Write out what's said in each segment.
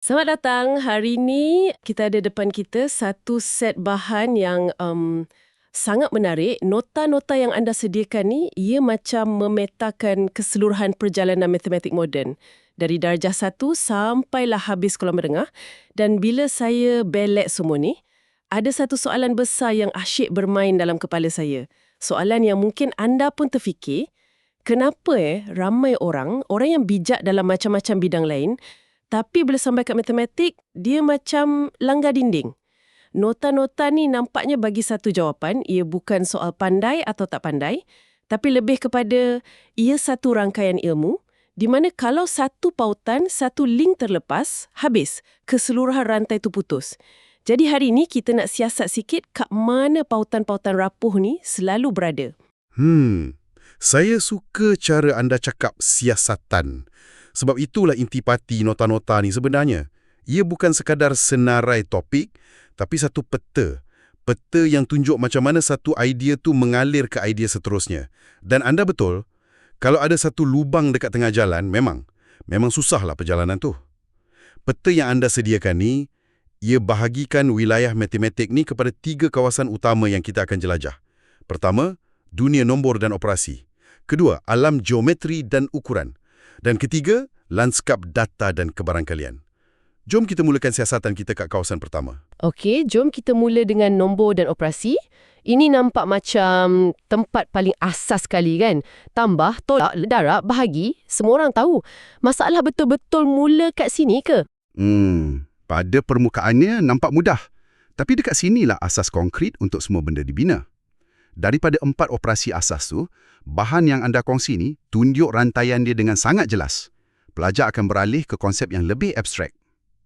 Selamat datang. Hari ini kita ada depan kita satu set bahan yang sangat menarik. Nota-nota yang anda sediakan ni, ia macam memetakan keseluruhan perjalanan matematik moden. Dari darjah 1 sampailah habis sekolah menengah. Dan bila saya belet semua ni, ada satu soalan besar yang asyik bermain dalam kepala saya. Soalan yang mungkin anda pun terfikir, kenapa ramai orang yang bijak dalam macam-macam bidang lain, tapi bila sampai kat matematik, dia macam langgar dinding. Nota-nota ni nampaknya bagi satu jawapan, ia bukan soal pandai atau tak pandai, tapi lebih kepada ia satu rangkaian ilmu, di mana kalau satu pautan, satu link terlepas, habis, keseluruhan rantai tu putus. Jadi hari ni kita nak siasat sikit kat mana pautan-pautan rapuh ni selalu berada. Saya suka cara anda cakap siasatan. Sebab itulah intipati nota-nota ni sebenarnya. Ia bukan sekadar senarai topik, tapi satu peta. Peta yang tunjuk macam mana satu idea tu mengalir ke idea seterusnya. Dan anda betul, kalau ada satu lubang dekat tengah jalan, memang susahlah perjalanan tu. Peta yang anda sediakan ni, ia bahagikan wilayah matematik ni kepada 3 kawasan utama yang kita akan jelajah. Pertama, dunia nombor dan operasi. Kedua, alam geometri dan ukuran. Dan ketiga, lanskap data dan kebarangkalian. Jom kita mulakan siasatan kita kat kawasan pertama. Okey, jom kita mula dengan nombor dan operasi. Ini nampak macam tempat paling asas sekali kan? Tambah, tolak, darab, bahagi, semua orang tahu. Masalah betul-betul mula kat sini ke? Pada permukaannya nampak mudah. Tapi dekat sinilah asas konkret untuk semua benda dibina. Daripada 4 operasi asas tu, bahan yang anda kongsi ni tunjuk rantaian dia dengan sangat jelas. Pelajar akan beralih ke konsep yang lebih abstrak.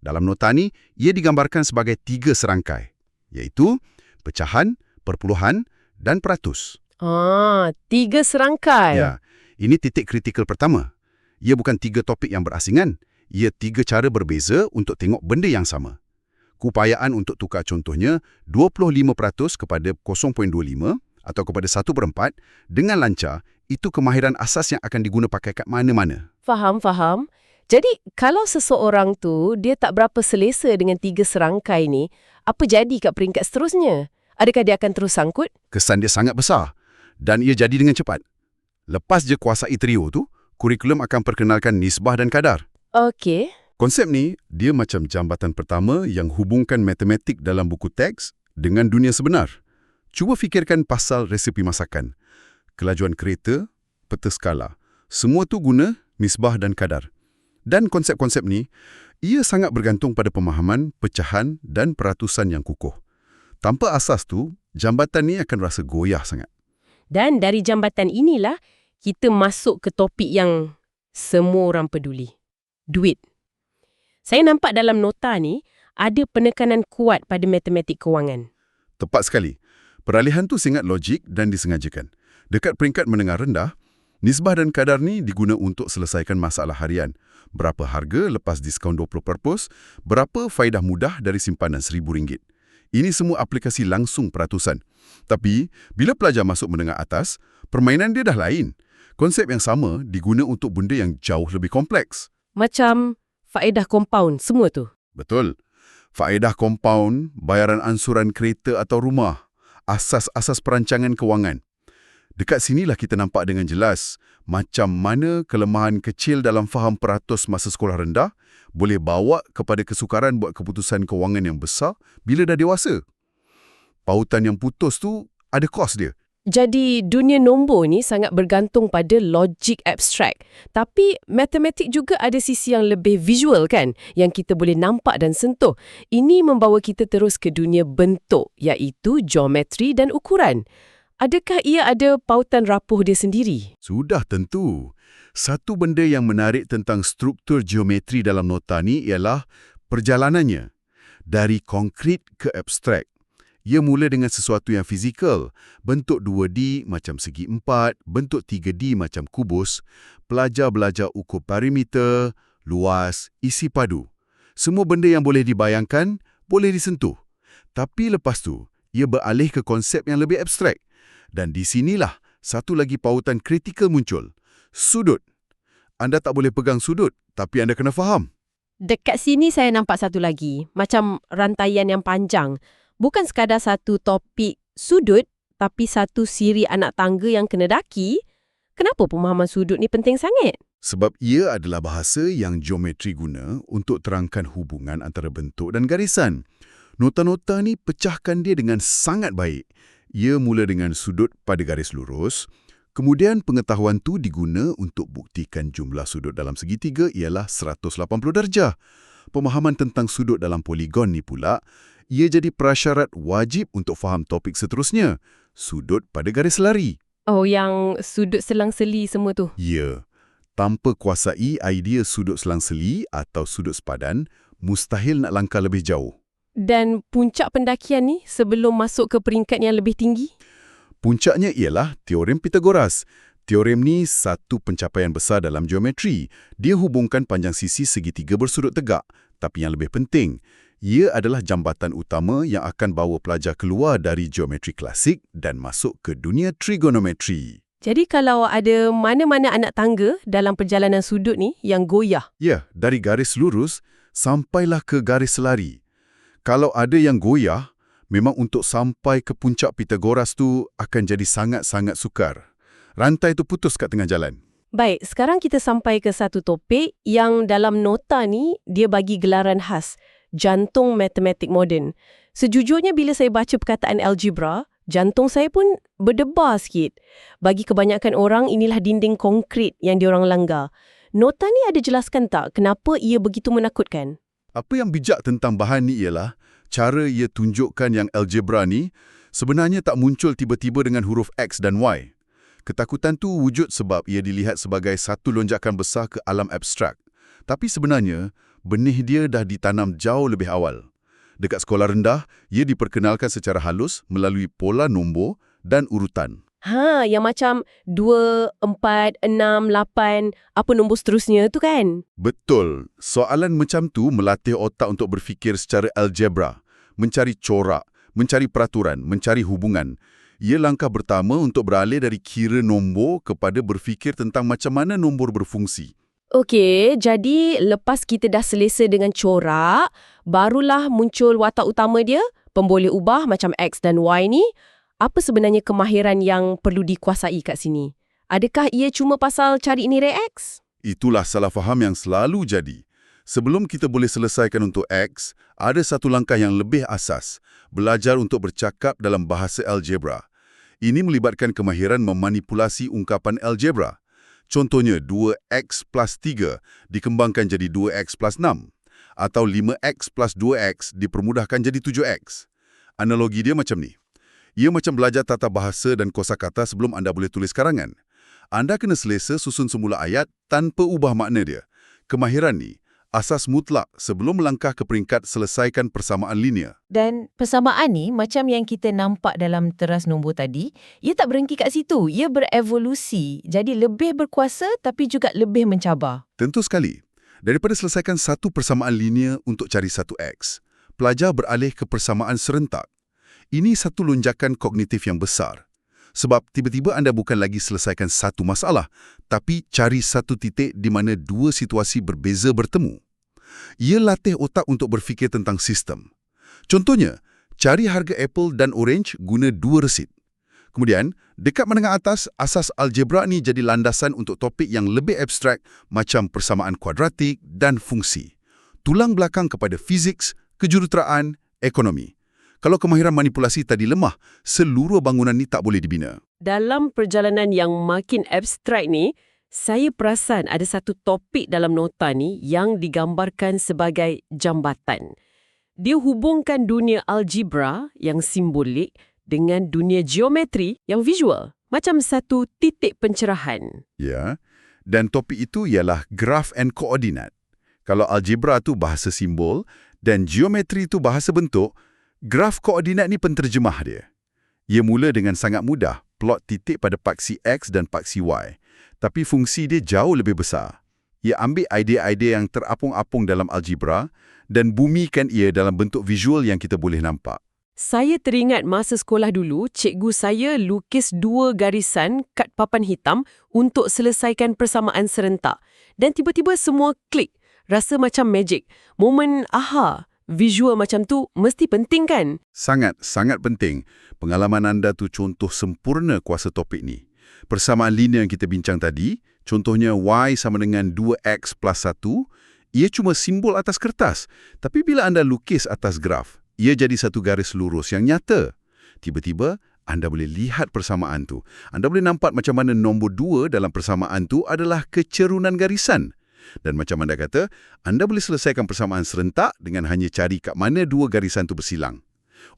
Dalam nota ni, ia digambarkan sebagai 3 serangkai, iaitu pecahan, perpuluhan dan peratus. 3 serangkai. Ya, ini titik kritikal pertama. Ia bukan 3 topik yang berasingan. Ia 3 cara berbeza untuk tengok benda yang sama. Keupayaan untuk tukar contohnya 25% kepada 0.25 atau kepada 1/4 dengan lancar, itu kemahiran asas yang akan diguna pakai kat mana-mana. Faham. Jadi, kalau seseorang tu, dia tak berapa selesa dengan 3 serangkai ni, apa jadi kat peringkat seterusnya? Adakah dia akan terus sangkut? Kesan dia sangat besar dan ia jadi dengan cepat. Lepas je kuasai trio tu, kurikulum akan perkenalkan nisbah dan kadar. Okey. Konsep ni, dia macam jambatan pertama yang hubungkan matematik dalam buku teks dengan dunia sebenar. Cuba fikirkan pasal resepi masakan, kelajuan kereta, peta skala. Semua tu guna nisbah dan kadar. Dan konsep-konsep ni, ia sangat bergantung pada pemahaman, pecahan dan peratusan yang kukuh. Tanpa asas tu, jambatan ni akan rasa goyah sangat. Dan dari jambatan inilah, kita masuk ke topik yang semua orang peduli. Duit. Saya nampak dalam nota ni, ada penekanan kuat pada matematik kewangan. Tepat sekali. Peralihan tu sangat logik dan disengajakan. Dekat peringkat menengah rendah, nisbah dan kadar ni diguna untuk selesaikan masalah harian. Berapa harga lepas diskaun 20%, berapa faedah mudah dari simpanan RM1,000. Ini semua aplikasi langsung peratusan. Tapi, bila pelajar masuk menengah atas, permainan dia dah lain. Konsep yang sama diguna untuk benda yang jauh lebih kompleks. Macam faedah kompaun semua tu. Betul. Faedah kompaun, bayaran ansuran kereta atau rumah, asas-asas perancangan kewangan. Dekat sinilah kita nampak dengan jelas macam mana kelemahan kecil dalam faham peratus masa sekolah rendah boleh bawa kepada kesukaran buat keputusan kewangan yang besar bila dah dewasa. Pautan yang putus tu ada kos dia. Jadi dunia nombor ni sangat bergantung pada logik abstrak. Tapi matematik juga ada sisi yang lebih visual kan? Yang kita boleh nampak dan sentuh. Ini membawa kita terus ke dunia bentuk, iaitu geometri dan ukuran. Adakah ia ada pautan rapuh dia sendiri? Sudah tentu. Satu benda yang menarik tentang struktur geometri dalam nota ni ialah perjalanannya. Dari konkret ke abstrak. Ia mula dengan sesuatu yang fizikal, bentuk 2D macam segi 4, bentuk 3D macam kubus. Pelajar belajar ukur perimeter, luas, isi padu. Semua benda yang boleh dibayangkan, boleh disentuh. Tapi lepas tu, ia beralih ke konsep yang lebih abstrak. Dan di sinilah satu lagi pautan kritikal muncul. Sudut. Anda tak boleh pegang sudut, tapi anda kena faham. Dekat sini saya nampak satu lagi, macam rantaian yang panjang. Bukan sekadar satu topik sudut, tapi satu siri anak tangga yang kena daki. Kenapa pemahaman sudut ni penting sangat? Sebab ia adalah bahasa yang geometri guna untuk terangkan hubungan antara bentuk dan garisan. Nota-nota ni pecahkan dia dengan sangat baik. Ia mula dengan sudut pada garis lurus, kemudian pengetahuan tu diguna untuk buktikan jumlah sudut dalam segitiga ialah 180 darjah. Pemahaman tentang sudut dalam poligon ni pula, ia jadi prasyarat wajib untuk faham topik seterusnya, sudut pada garis lari. Oh, yang sudut selang-seli semua tu. Ya, tanpa kuasai idea sudut selang-seli atau sudut sepadan, mustahil nak langkah lebih jauh. Dan puncak pendakian ni sebelum masuk ke peringkat yang lebih tinggi? Puncaknya ialah teorem Pythagoras. Teorem ni satu pencapaian besar dalam geometri. Dia hubungkan panjang sisi segitiga bersudut tegak. Tapi yang lebih penting, ia adalah jambatan utama yang akan bawa pelajar keluar dari geometri klasik dan masuk ke dunia trigonometri. Jadi kalau ada mana-mana anak tangga dalam perjalanan sudut ni yang goyah. Ya, dari garis lurus sampailah ke garis lari. Kalau ada yang goyah, memang untuk sampai ke puncak Pythagoras tu akan jadi sangat-sangat sukar. Rantai tu putus kat tengah jalan. Baik, sekarang kita sampai ke satu topik yang dalam nota ni dia bagi gelaran khas, jantung matematik moden. Sejujurnya bila saya baca perkataan algebra, jantung saya pun berdebar sikit. Bagi kebanyakan orang, inilah dinding konkret yang diorang langgar. Nota ni ada jelaskan tak kenapa ia begitu menakutkan? Apa yang bijak tentang bahan ni ialah cara ia tunjukkan yang algebra ni sebenarnya tak muncul tiba-tiba dengan huruf X dan Y. Ketakutan tu wujud sebab ia dilihat sebagai satu lonjakan besar ke alam abstrak. Tapi sebenarnya, benih dia dah ditanam jauh lebih awal. Dekat sekolah rendah, ia diperkenalkan secara halus melalui pola nombor dan urutan. Yang macam 2, 4, 6, 8, apa nombor seterusnya tu kan? Betul. Soalan macam tu melatih otak untuk berfikir secara algebra, mencari corak, mencari peraturan, mencari hubungan. Ia langkah pertama untuk beralih dari kira nombor kepada berfikir tentang macam mana nombor berfungsi. Okey, jadi lepas kita dah selesa dengan corak, barulah muncul watak utama dia, pemboleh ubah macam X dan Y ni. Apa sebenarnya kemahiran yang perlu dikuasai kat sini? Adakah ia cuma pasal cari nilai X? Itulah salah faham yang selalu jadi. Sebelum kita boleh selesaikan untuk X, ada satu langkah yang lebih asas, belajar untuk bercakap dalam bahasa algebra. Ini melibatkan kemahiran memanipulasi ungkapan algebra. Contohnya, 2x plus 3 dikembangkan jadi 2x plus 6, atau 5x plus 2x dipermudahkan jadi 7x. Analogi dia macam ni. Ia macam belajar tata bahasa dan kosakata sebelum anda boleh tulis karangan. Anda kena selesa susun semula ayat tanpa ubah makna dia. Kemahiran ni asas mutlak sebelum melangkah ke peringkat selesaikan persamaan linear. Dan persamaan ni, macam yang kita nampak dalam teras nombor tadi, ia tak berhenti kat situ. Ia berevolusi. Jadi lebih berkuasa tapi juga lebih mencabar. Tentu sekali. Daripada selesaikan satu persamaan linear untuk cari satu X, pelajar beralih ke persamaan serentak. Ini satu lonjakan kognitif yang besar. Sebab tiba-tiba anda bukan lagi selesaikan satu masalah, tapi cari satu titik di mana dua situasi berbeza bertemu. Ia latih otak untuk berfikir tentang sistem. Contohnya, cari harga apple dan orange guna dua resit. Kemudian, dekat menengah atas, asas algebra ni jadi landasan untuk topik yang lebih abstrak macam persamaan kuadratik dan fungsi. Tulang belakang kepada fizik, kejuruteraan, ekonomi. Kalau kemahiran manipulasi tadi lemah, seluruh bangunan ni tak boleh dibina. Dalam perjalanan yang makin abstrak ni, saya perasan ada satu topik dalam nota ni yang digambarkan sebagai jambatan. Dia hubungkan dunia algebra yang simbolik dengan dunia geometri yang visual, macam satu titik pencerahan. Ya, dan topik itu ialah graf and koordinat. Kalau algebra tu bahasa simbol dan geometri tu bahasa bentuk, graf koordinat ni penterjemah dia. Ia mula dengan sangat mudah, plot titik pada paksi X dan paksi Y. Tapi fungsi dia jauh lebih besar. Ia ambil idea-idea yang terapung-apung dalam algebra dan bumikan ia dalam bentuk visual yang kita boleh nampak. Saya teringat masa sekolah dulu, cikgu saya lukis 2 garisan kad papan hitam untuk selesaikan persamaan serentak. Dan tiba-tiba semua klik. rasa macam magic. Momen aha, visual macam tu mesti penting kan? Sangat penting. Pengalaman anda tu contoh sempurna kuasa topik ni. Persamaan linear yang kita bincang tadi, contohnya Y sama dengan 2X plus 1, ia cuma simbol atas kertas. Tapi bila anda lukis atas graf, ia jadi satu garis lurus yang nyata. Tiba-tiba, anda boleh lihat persamaan tu. Anda boleh nampak macam mana nombor 2 dalam persamaan tu adalah kecerunan garisan. Dan macam anda kata, anda boleh selesaikan persamaan serentak dengan hanya cari kat mana dua garisan tu bersilang.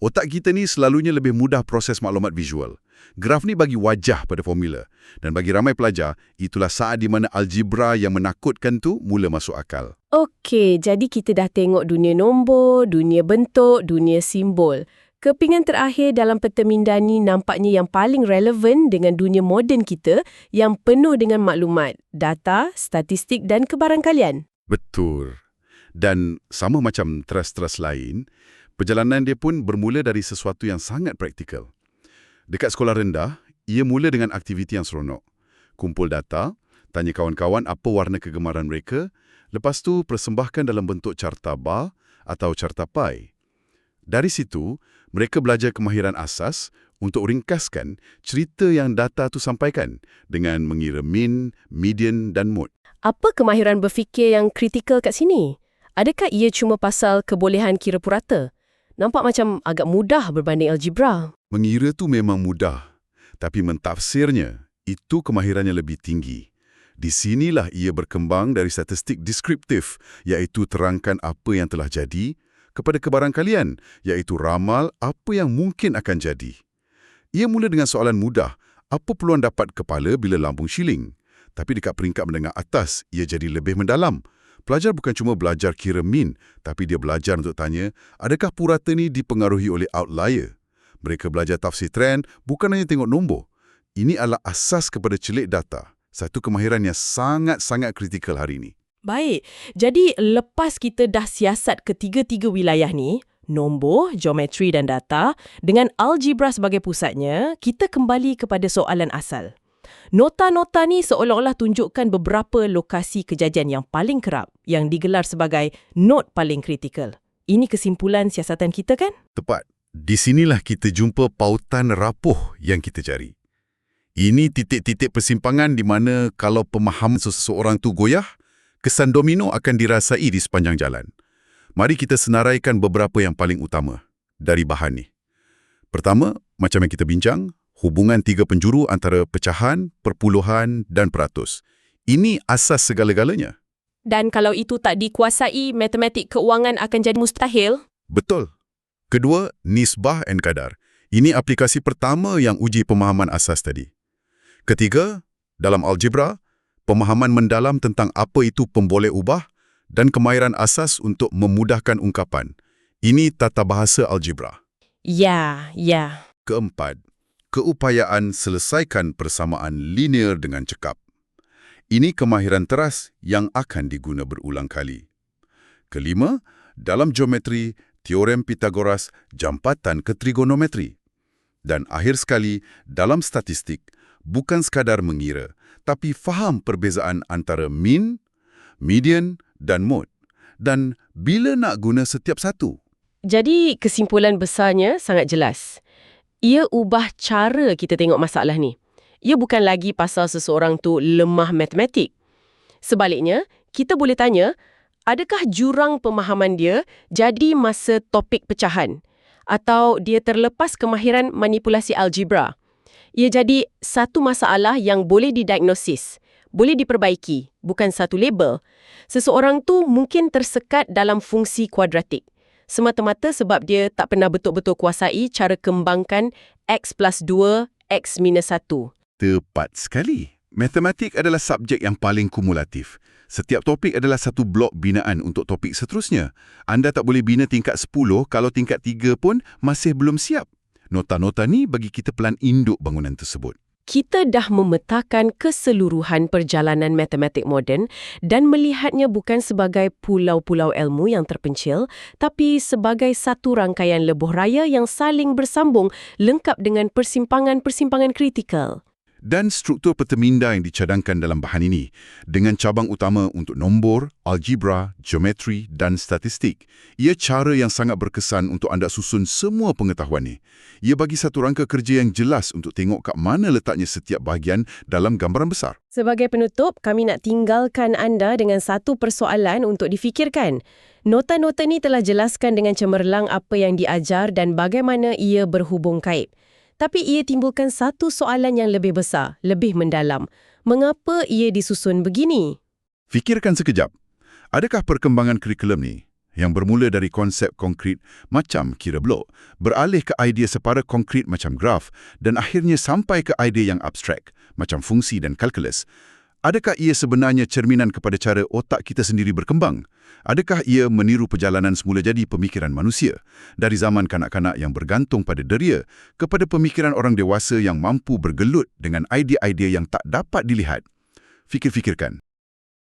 Otak kita ni selalunya lebih mudah proses maklumat visual. Graf ni bagi wajah pada formula. Dan bagi ramai pelajar, itulah saat di mana algebra yang menakutkan tu mula masuk akal. Okey, jadi kita dah tengok dunia nombor, dunia bentuk, dunia simbol. Kepingan terakhir dalam peta minda ni nampaknya yang paling relevan dengan dunia moden kita yang penuh dengan maklumat, data, statistik dan kebarangkalian. Betul. Dan sama macam trust lain, perjalanan dia pun bermula dari sesuatu yang sangat praktikal. Dekat sekolah rendah, ia mula dengan aktiviti yang seronok. Kumpul data, tanya kawan-kawan apa warna kegemaran mereka, lepas tu persembahkan dalam bentuk carta bar atau carta pie. Dari situ, mereka belajar kemahiran asas untuk ringkaskan cerita yang data tu sampaikan dengan mengira mean, median dan mode. Apa kemahiran berfikir yang kritikal kat sini? Adakah ia cuma pasal kebolehan kira purata? Nampak macam agak mudah berbanding algebra. Mengira tu memang mudah, tapi mentafsirnya, itu kemahirannya lebih tinggi. Di sinilah ia berkembang dari statistik deskriptif, iaitu terangkan apa yang telah jadi, kepada kebarangkalian, iaitu ramal apa yang mungkin akan jadi. Ia mula dengan soalan mudah, apa peluang dapat kepala bila lambung shilling? Tapi dekat peringkat menengah atas, ia jadi lebih mendalam. Pelajar bukan cuma belajar kira mean, tapi dia belajar untuk tanya, adakah purata ni dipengaruhi oleh outlier? Mereka belajar tafsir trend, bukan hanya tengok nombor. Ini adalah asas kepada celik data. Satu kemahiran yang sangat-sangat kritikal hari ini. Baik, jadi lepas kita dah siasat ketiga-tiga wilayah ni, nombor, geometri dan data, dengan algebra sebagai pusatnya, kita kembali kepada soalan asal. Nota-nota ni seolah-olah tunjukkan beberapa lokasi kejadian yang paling kerap, yang digelar sebagai not paling kritikal. Ini kesimpulan siasatan kita kan? Tepat. Di sinilah kita jumpa pautan rapuh yang kita cari. Ini titik-titik persimpangan di mana kalau pemahaman seseorang tu goyah, kesan domino akan dirasai di sepanjang jalan. Mari kita senaraikan beberapa yang paling utama dari bahan ni. Pertama, macam yang kita bincang, hubungan tiga penjuru antara pecahan, perpuluhan dan peratus. Ini asas segala-galanya. Dan kalau itu tak dikuasai, matematik keuangan akan jadi mustahil? Betul. Kedua, nisbah dan kadar. Ini aplikasi pertama yang uji pemahaman asas tadi. Ketiga, dalam algebra, pemahaman mendalam tentang apa itu pemboleh ubah dan kemahiran asas untuk memudahkan ungkapan. Ini tata bahasa algebra. Ya. Keempat, keupayaan selesaikan persamaan linear dengan cekap. Ini kemahiran teras yang akan diguna berulang kali. Kelima, dalam geometri, teorem Pythagoras, jampatan ke trigonometri. Dan akhir sekali, dalam statistik, bukan sekadar mengira, tapi faham perbezaan antara mean, median dan mode. Dan bila nak guna setiap satu. Jadi kesimpulan besarnya sangat jelas. Ia ubah cara kita tengok masalah ni. Ia bukan lagi pasal seseorang tu lemah matematik. Sebaliknya, kita boleh tanya, adakah jurang pemahaman dia jadi masa topik pecahan? Atau dia terlepas kemahiran manipulasi algebra? Ia jadi satu masalah yang boleh didiagnosis, boleh diperbaiki, bukan satu label. Seseorang tu mungkin tersekat dalam fungsi kuadratik, semata-mata sebab dia tak pernah betul-betul kuasai cara kembangkan X plus 2, X minus 1. Tepat sekali. Matematik adalah subjek yang paling kumulatif. Setiap topik adalah satu blok binaan untuk topik seterusnya. Anda tak boleh bina tingkat 10 kalau tingkat 3 pun masih belum siap. Nota-nota ni bagi kita pelan induk bangunan tersebut. Kita dah memetakan keseluruhan perjalanan matematik moden dan melihatnya bukan sebagai pulau-pulau ilmu yang terpencil, tapi sebagai satu rangkaian lebuh raya yang saling bersambung, lengkap dengan persimpangan-persimpangan kritikal. Dan struktur peteminda yang dicadangkan dalam bahan ini, dengan cabang utama untuk nombor, algebra, geometri dan statistik, ia cara yang sangat berkesan untuk anda susun semua pengetahuan ni. Ia bagi satu rangka kerja yang jelas untuk tengok kat mana letaknya setiap bahagian dalam gambaran besar. Sebagai penutup, kami nak tinggalkan anda dengan satu persoalan untuk difikirkan. Nota-nota ni telah jelaskan dengan cemerlang apa yang diajar dan bagaimana ia berhubung kait. Tapi ia timbulkan satu soalan yang lebih besar, lebih mendalam. Mengapa ia disusun begini? Fikirkan sekejap. Adakah perkembangan kurikulum ni, yang bermula dari konsep konkret macam kira blok, beralih ke idea separa konkret macam graf dan akhirnya sampai ke idea yang abstrak macam fungsi dan kalkulus, adakah ia sebenarnya cerminan kepada cara otak kita sendiri berkembang? Adakah ia meniru perjalanan semula jadi pemikiran manusia, dari zaman kanak-kanak yang bergantung pada deria kepada pemikiran orang dewasa yang mampu bergelut dengan idea-idea yang tak dapat dilihat? Fikir-fikirkan.